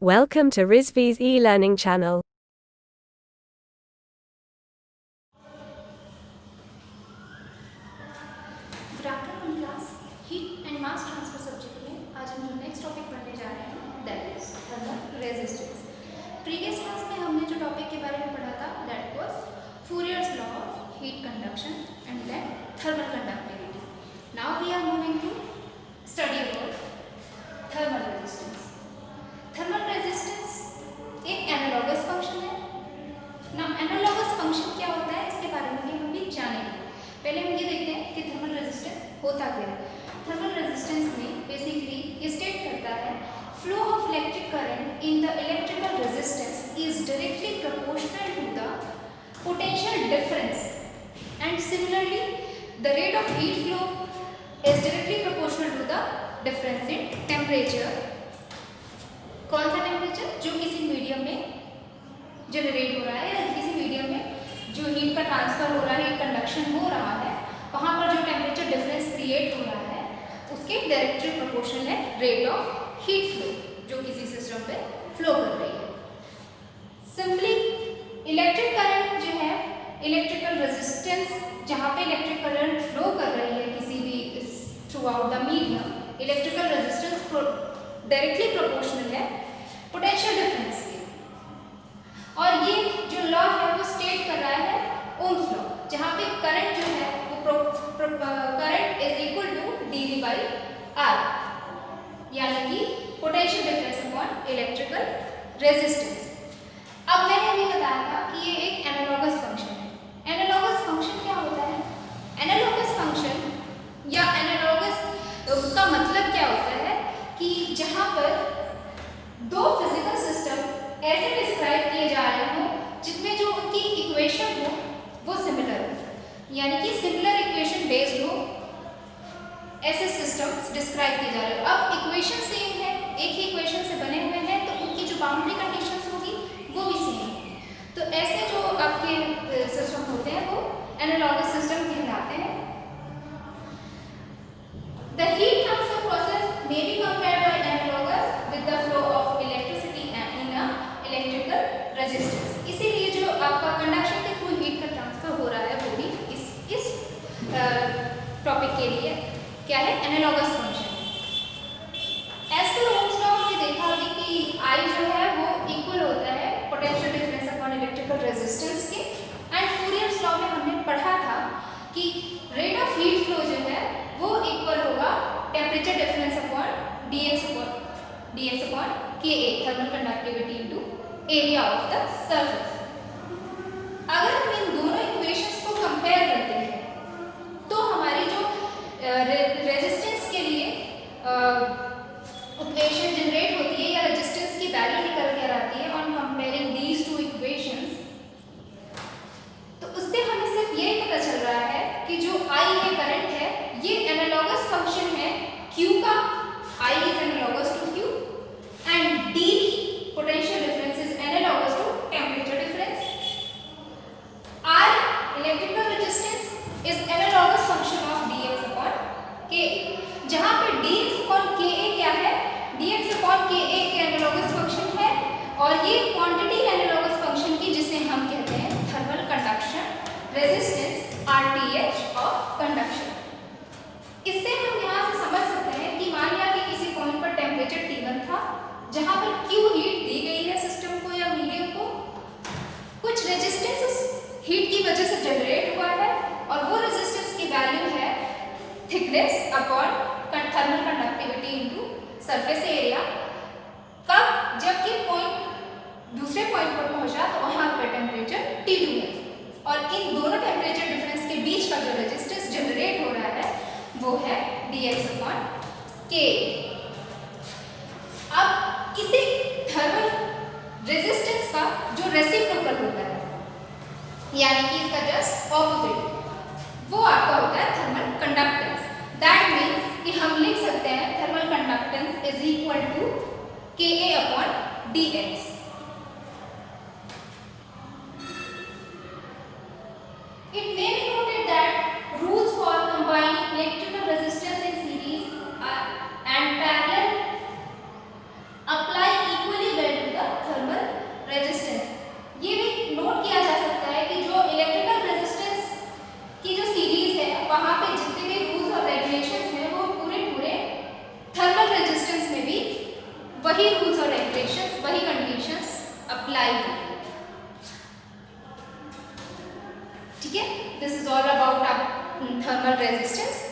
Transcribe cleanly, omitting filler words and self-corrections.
Welcome to Rizvi's e-learning channel. Good afternoon class. Heat and mass transfer subject में आज हम जो next topic पढ़ने जा रहे हैं that is thermal resistance. Previous class में हमने जो टॉपिक के बारे में पढ़ा था that was Fourier's law of heat conduction and then thermal conductivity. Now we are moving to study about thermal resistance. Thermal resistance एक एनालॉगस फंक्शन है। नाउ एनालॉगस फंक्शन क्या होता है इसके बारे में भी हम भी जानेंगे। पहले हम ये देखते हैं कि थर्मल रेजिस्टेंस होता क्या है। थर्मल रेजिस्टेंस में बेसिकली ये स्टेट करता है flow of electric current in the electrical resistance is directly proportional to the potential difference and similarly the rate of heat flow is directly proportional to the difference in temperature. कौन सा temperature? जो किसी medium में generate हो रहा है या किसी मीडियम में जो हीट का ट्रांसफर हो रहा है, हीट कंडक्शन हो रहा है, वहाँ पर जो टेम्परेचर डिफरेंस क्रिएट हो रहा है उसके डायरेक्टली प्रोपोर्शनल है रेट ऑफ हीट फ्लो जो किसी सिस्टम पे फ्लो कर रही है। सिंपली इलेक्ट्रिक करंट जो है, इलेक्ट्रिकल रेजिस्टेंस जहाँ पे इलेक्ट्रिक करंट फ्लो कर रही है किसी भी through out the medium, electrical resistance directly proportional है पोटेंशियल डिफरेंस के। और ये जो लॉ है वो स्टेट कर रहा है ओम्स लॉ, जहाँ पे करंट जो है वो current is equal to dV by R, यानी कि potential difference upon electrical resistance. अब मैंने अभी बताया था कि ये एक एनालॉगस फंक्शन है। एनालॉगस फंक्शन क्या होता है? एनालॉगस फंक्शन या एनालॉगस का मतलब क्या होता है कि जहाँ पर दो फिजिकल सिस्टम ऐसे डिस्क्राइब किए जा रहे हो जिसमें जो उनकी इक्वेशन हो वो सिमिलर हो, यानी कि सिमिलर इक्वेशन बेस्ड हो, ऐसे सिस्टम्स डिस्क्राइब किए जा रहे हो। अब इक्वेशन सेम है, एक ही इक्वेशन से बने हुए हैं, तो उनकी जो बाउंड्री कंडीशंस होगी वो भी सेम है। तो ऐसे जो आपके सिस्टम होते हैं वो एनालॉगस सिस्टम कहलाते हैं। The heat transfer process may be compared by analogous with the flow of electricity in a electrical resistance. इसीलिए जो आपका कंडक्शन के थ्रू हीट का ट्रांसफर हो रहा है वो भी इस टॉपिक के लिए क्या है? Analogous function. As per Ohm's law हमने देखा अभी कि I जो है वो इक्वल होता है potential difference upon electrical resistance के। एंड फूरियर्स लॉ में हमने पढ़ा था कि रेट ऑफ हीट फ्लो जो है वो इक्वल होगा temperature difference upon dx upon Ka, thermal conductivity into area of the surface. अगर हम इन दोनों इक्वेशंस को कंपेयर करते हैं तो हमारी जो रेजिस्टेंस के लिए इक्वेशन जनरेट होती है या रेजिस्टेंस की वैल्यू निकल कर आती है on comparing these two equations, तो उससे हमें सिर्फ यही पता चल रहा है कि जो I ये करंट है ये एनालॉगस फंक्शन है Q का। I is analogous to Q and dV potential difference is analogous to temperature difference. R electrical resistance is analogous function of dx upon Ka, जहाँ पे dx अपॉन Ka क्या है? dx upon Ka के analogous function है और ये quantity analogous function की जिसे हम कहते हैं thermal conduction resistance RTH of conduction. इससे हम यहाँ से समझ सकते हैं कि मान लिया कि किसी पॉइंट पर टेम्परेचर T1 था जहाँ पर Q हीट दी गई है सिस्टम को या मीडियम को, कुछ रेजिस्टेंस उस हीट की वजह से जनरेट हुआ है और वो रेजिस्टेंस की वैल्यू है thickness upon thermal conductivity into surface area. कब? जबकि पॉइंट दूसरे पॉइंट पर पहुंचा तो वहाँ पर टेम्परेचर T2 है और इन दोनों टेम्परेचर डिफरेंस के बीच का जो रेजिस्टेंस जनरेट हो रहा है वो है dx अपॉन K। अब इसी थर्मल रेजिस्टेंस का जो रेसिप्रोकल होता है यानी कि इसका जस्ट ऑपोजिट वो आपका होता है थर्मल कंडक्टेंस। दैट मीन्स कि हम लिख सकते हैं thermal conductance is equal to Ka upon dx। It may be noted that rules for combining electrical resistance in series and parallel apply equally well apply to it. ठीक है, this is all about thermal resistance.